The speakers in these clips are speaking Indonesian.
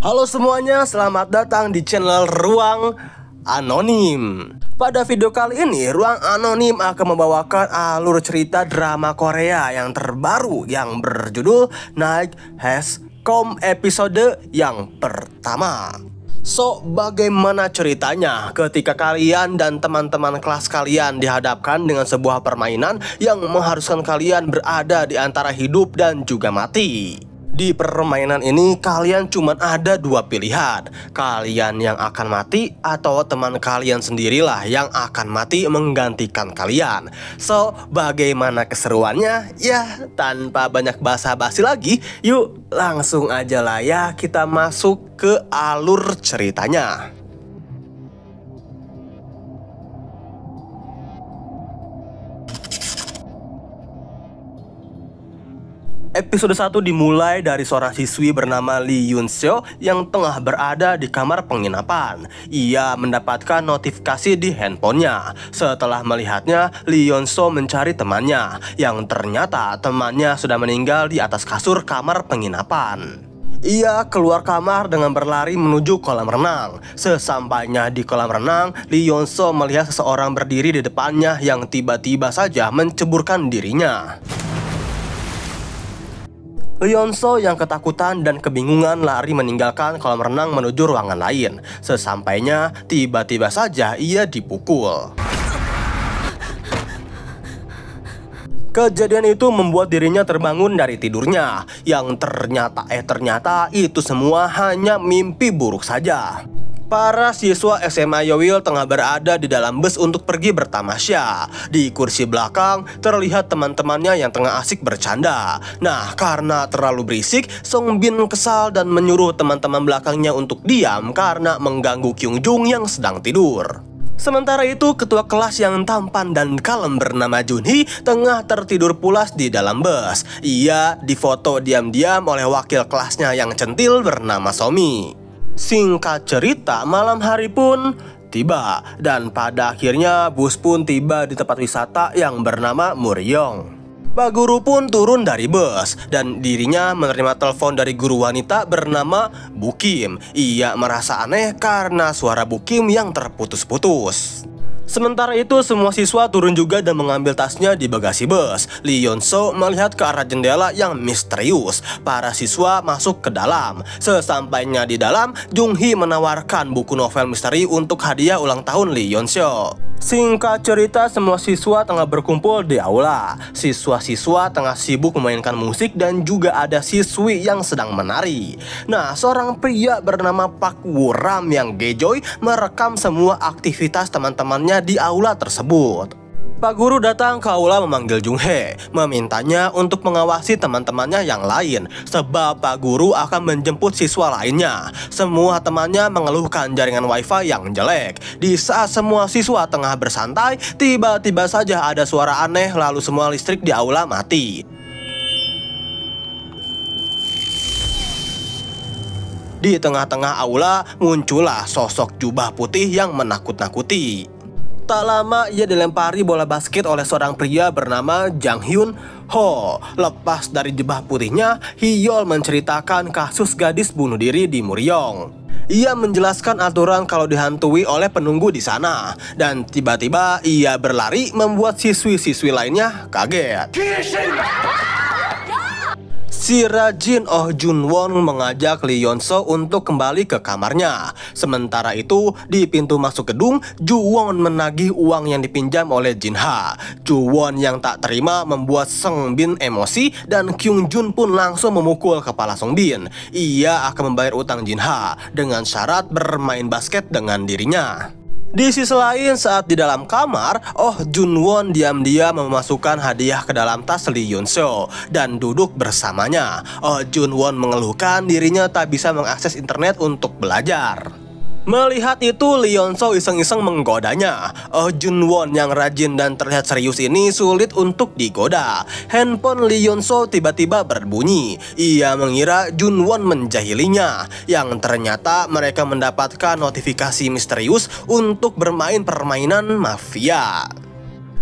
Halo semuanya, selamat datang di channel Ruang Anonim. Pada video kali ini, Ruang Anonim akan membawakan alur cerita drama Korea yang terbaru yang berjudul Night Has Come episode yang pertama. So, bagaimana ceritanya ketika kalian dan teman-teman kelas kalian dihadapkan dengan sebuah permainan yang mengharuskan kalian berada di antara hidup dan juga mati? Di permainan ini kalian cuma ada dua pilihan, kalian yang akan mati atau teman kalian sendirilah yang akan mati menggantikan kalian. So, bagaimana keseruannya? Ya, tanpa banyak basa-basi lagi, yuk langsung aja lah ya kita masuk ke alur ceritanya. Episode 1 dimulai dari seorang siswi bernama Lee Yoon Seo yang tengah berada di kamar penginapan. Ia mendapatkan notifikasi di handphonenya. Setelah melihatnya, Lee Yoon Seo mencari temannya, yang ternyata temannya sudah meninggal di atas kasur kamar penginapan. Ia keluar kamar dengan berlari menuju kolam renang. Sesampainya di kolam renang, Lee Yoon Seo melihat seseorang berdiri di depannya yang tiba-tiba saja menceburkan dirinya. Lee Yoon Seo yang ketakutan dan kebingungan lari meninggalkan kolam renang menuju ruangan lain. Sesampainya, tiba-tiba saja ia dipukul. Kejadian itu membuat dirinya terbangun dari tidurnya, yang ternyata itu semua hanya mimpi buruk saja. Para siswa SMA Yeowil tengah berada di dalam bus untuk pergi bertamasya. Di kursi belakang terlihat teman-temannya yang tengah asik bercanda. Nah, karena terlalu berisik, Song Bin kesal dan menyuruh teman-teman belakangnya untuk diam karena mengganggu Kyung Jung yang sedang tidur. Sementara itu, ketua kelas yang tampan dan kalem bernama Junhee tengah tertidur pulas di dalam bus. Ia difoto diam-diam oleh wakil kelasnya yang centil bernama Somi. Singkat cerita, malam hari pun tiba dan pada akhirnya bus pun tiba di tempat wisata yang bernama Muryong. Pak guru pun turun dari bus dan dirinya menerima telepon dari guru wanita bernama Bu Kim. Ia merasa aneh karena suara Bu Kim yang terputus-putus. Sementara itu, semua siswa turun juga dan mengambil tasnya di bagasi bus. Lee Yoon Seo melihat ke arah jendela yang misterius. Para siswa masuk ke dalam. Sesampainya di dalam, Junhee menawarkan buku novel misteri untuk hadiah ulang tahun Lee Yoon Seo. Singkat cerita, semua siswa tengah berkumpul di aula. Siswa-siswa tengah sibuk memainkan musik dan juga ada siswi yang sedang menari. Nah, seorang pria bernama Pak Woo Ram yang gejoy merekam semua aktivitas teman-temannya di aula tersebut. Pak guru datang ke aula memanggil Junhee, memintanya untuk mengawasi teman-temannya yang lain, sebab Pak guru akan menjemput siswa lainnya. Semua temannya mengeluhkan jaringan wifi yang jelek. Di saat semua siswa tengah bersantai, tiba-tiba saja ada suara aneh lalu semua listrik di aula mati. Di tengah-tengah aula muncullah sosok jubah putih yang menakut-nakuti. Tak lama ia dilempari bola basket oleh seorang pria bernama Jang Hyun Ho. Lepas dari jubah putihnya, Hyol menceritakan kasus gadis bunuh diri di Muryong. Ia menjelaskan aturan kalau dihantui oleh penunggu di sana. Dan tiba-tiba ia berlari membuat siswi-siswi lainnya kaget. Si Rajin Oh Junwon mengajak Lee Yoon Seo untuk kembali ke kamarnya. Sementara itu, di pintu masuk gedung, Juwon menagih uang yang dipinjam oleh Jinha. Juwon yang tak terima membuat Song Bin emosi dan Kyung Jun pun langsung memukul kepala Song Bin. Ia akan membayar utang Jinha dengan syarat bermain basket dengan dirinya. Di sisi lain, saat di dalam kamar, Oh Junwon diam-diam memasukkan hadiah ke dalam tas Lee Yoon Seo dan duduk bersamanya. Oh Junwon mengeluhkan dirinya tak bisa mengakses internet untuk belajar. Melihat itu, Lee Yoon Seo iseng-iseng menggodanya. Oh Junwon yang rajin dan terlihat serius ini sulit untuk digoda. Handphone Lee Yoon Seo tiba-tiba berbunyi. Ia mengira Junwon menjahilinya, yang ternyata mereka mendapatkan notifikasi misterius untuk bermain permainan mafia.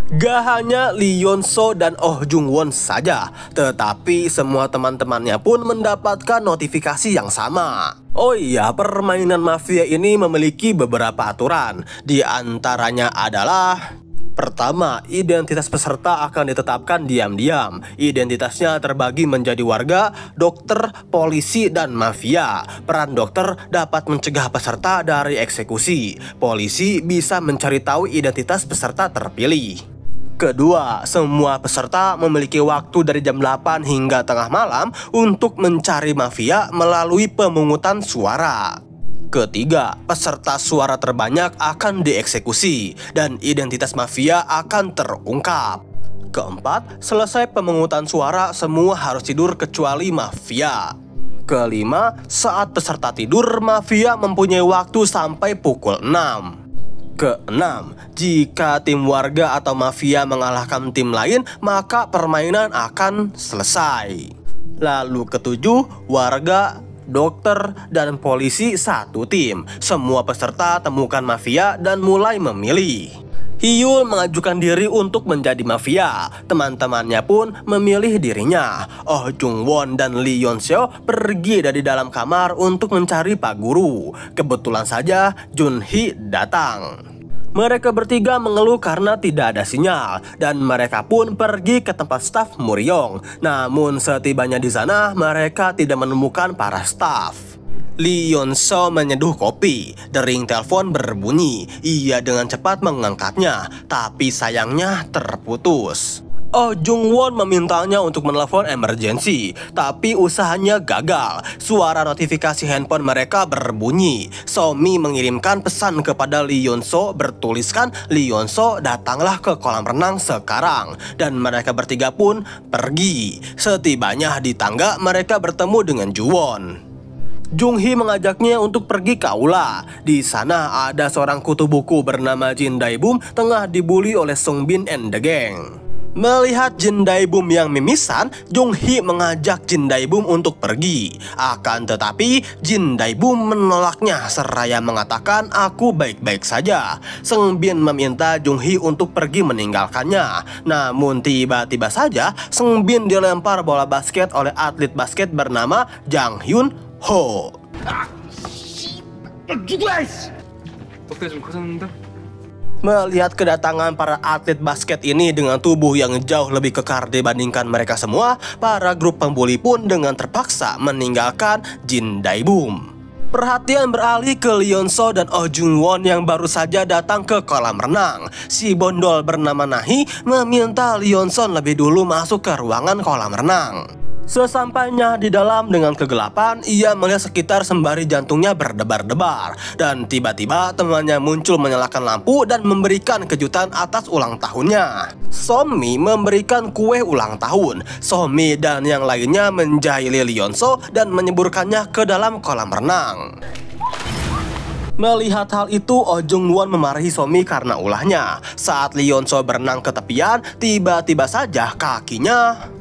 Gak hanya Lee Yeon-so dan Oh Jung-won saja, tetapi semua teman-temannya pun mendapatkan notifikasi yang sama. Oh iya, permainan mafia ini memiliki beberapa aturan. Di antaranya adalah: pertama, identitas peserta akan ditetapkan diam-diam. Identitasnya terbagi menjadi warga, dokter, polisi, dan mafia. Peran dokter dapat mencegah peserta dari eksekusi. Polisi bisa mencari tahu identitas peserta terpilih. Kedua, semua peserta memiliki waktu dari jam 8 hingga tengah malam untuk mencari mafia melalui pemungutan suara. Ketiga, peserta suara terbanyak akan dieksekusi dan identitas mafia akan terungkap. Keempat, selesai pemungutan suara semua harus tidur kecuali mafia. Kelima, saat peserta tidur, mafia mempunyai waktu sampai pukul 6. Keenam, jika tim warga atau mafia mengalahkan tim lain, maka permainan akan selesai. Lalu ketujuh, warga, dokter, dan polisi satu tim. Semua peserta temukan mafia dan mulai memilih. Hyul mengajukan diri untuk menjadi mafia. Teman-temannya pun memilih dirinya. Oh Jung-won dan Lee Yeon-so pergi dari dalam kamar untuk mencari Pak Guru. Kebetulan saja Jun-hee datang. Mereka bertiga mengeluh karena tidak ada sinyal dan mereka pun pergi ke tempat staf Muryong. Namun setibanya di sana mereka tidak menemukan para staf. Lee Yeon-so menyeduh kopi. Dering telepon berbunyi. Ia dengan cepat mengangkatnya, tapi sayangnya terputus. Oh Jung-won memintanya untuk menelepon emergency, tapi usahanya gagal. Suara notifikasi handphone mereka berbunyi. Somi mengirimkan pesan kepada Lee Yeon-so bertuliskan, "Lee Yeon-so, datanglah ke kolam renang sekarang." Dan mereka bertiga pun pergi. Setibanya di tangga, mereka bertemu dengan Ju-won. Jung-hee mengajaknya untuk pergi ke aula. Di sana ada seorang kutu buku bernama Jin Dae-bum tengah dibully oleh Sung Bin and the gang. Melihat Jin Dae-bum yang mimisan, Jung-hee mengajak Jin Dae-bum untuk pergi. Akan tetapi Jin Dae-bum menolaknya seraya mengatakan, "Aku baik-baik saja." Sung Bin meminta Jung-hee untuk pergi meninggalkannya. Namun tiba-tiba saja Sung Bin dilempar bola basket oleh atlet basket bernama Jang Hyun Ho. Melihat kedatangan para atlet basket ini dengan tubuh yang jauh lebih kekar dibandingkan mereka semua, para grup pembuli pun dengan terpaksa meninggalkan Jin Dae-bum. Perhatian beralih ke Lee Yeon-so dan Oh Jung-won yang baru saja datang ke kolam renang. Si bondol bernama Nahi meminta Lee Yeon-so lebih dulu masuk ke ruangan kolam renang. Sesampainya di dalam dengan kegelapan, ia melihat sekitar sembari jantungnya berdebar-debar. Dan tiba-tiba temannya muncul menyalakan lampu dan memberikan kejutan atas ulang tahunnya. Somi memberikan kue ulang tahun. Somi dan yang lainnya menjahili Lee Yeon-so dan menyeburkannya ke dalam kolam renang. Melihat hal itu, Oh Jung-won memarahi Somi karena ulahnya. Saat Lee Yeon-so berenang ke tepian, tiba-tiba saja kakinya...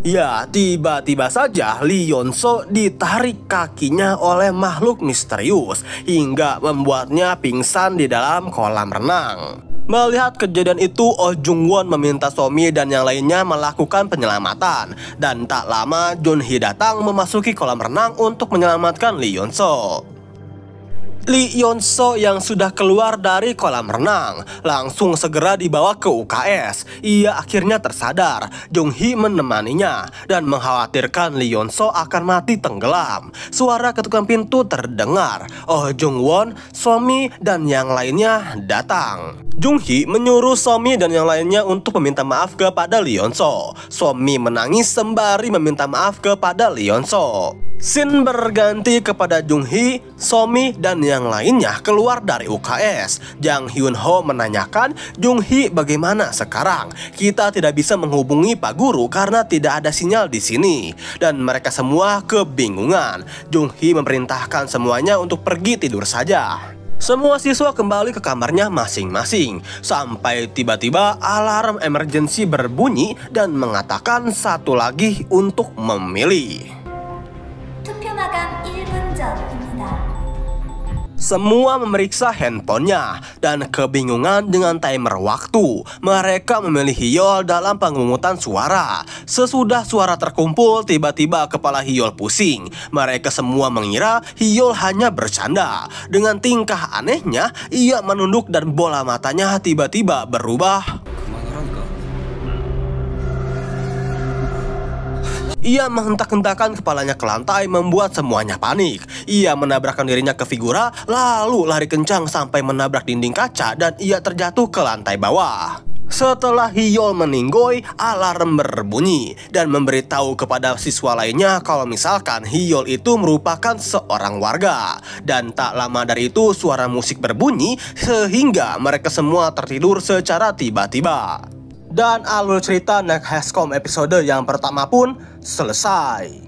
Ya, tiba-tiba saja Lee Yeon-so ditarik kakinya oleh makhluk misterius hingga membuatnya pingsan di dalam kolam renang. Melihat kejadian itu, Oh Jung-won meminta Somi dan yang lainnya melakukan penyelamatan. Dan tak lama Jun-hee datang memasuki kolam renang untuk menyelamatkan Lee Yeon-so. Lee Yeon-so yang sudah keluar dari kolam renang langsung segera dibawa ke UKS. Ia akhirnya tersadar. Jung-hee menemaninya dan mengkhawatirkan Lee Yeon-so akan mati tenggelam. Suara ketukan pintu terdengar. Oh Jung-won, Somi, dan yang lainnya datang. Jung-hee menyuruh Somi dan yang lainnya untuk meminta maaf kepada Lee Yeon-so. Somi menangis sembari meminta maaf kepada Lee Yeon-so. Scene berganti kepada Jung-hee, Somi, dan yang lainnya keluar dari UKS. Jang Hyun Ho menanyakan, "Jung-hee, bagaimana sekarang? Kita tidak bisa menghubungi Pak Guru karena tidak ada sinyal di sini." Dan mereka semua kebingungan. Jung-hee memerintahkan semuanya untuk pergi tidur saja. Semua siswa kembali ke kamarnya masing-masing. Sampai tiba-tiba alarm emergency berbunyi dan mengatakan satu lagi untuk memilih. Semua memeriksa handphonenya dan kebingungan dengan timer waktu. Mereka memilih Hyol dalam pemungutan suara. Sesudah suara terkumpul, tiba-tiba kepala Hyol pusing. Mereka semua mengira Hyol hanya bercanda. Dengan tingkah anehnya, ia menunduk dan bola matanya tiba-tiba berubah. Ia menghentak-hentakan kepalanya ke lantai, membuat semuanya panik. Ia menabrakkan dirinya ke figura, lalu lari kencang sampai menabrak dinding kaca dan ia terjatuh ke lantai bawah. Setelah Hyol meninggoy, alarm berbunyi dan memberitahu kepada siswa lainnya kalau misalkan Hyol itu merupakan seorang warga. Dan tak lama dari itu suara musik berbunyi sehingga mereka semua tertidur secara tiba-tiba. Dan alur cerita Next Hexcom episode yang pertama pun selesai.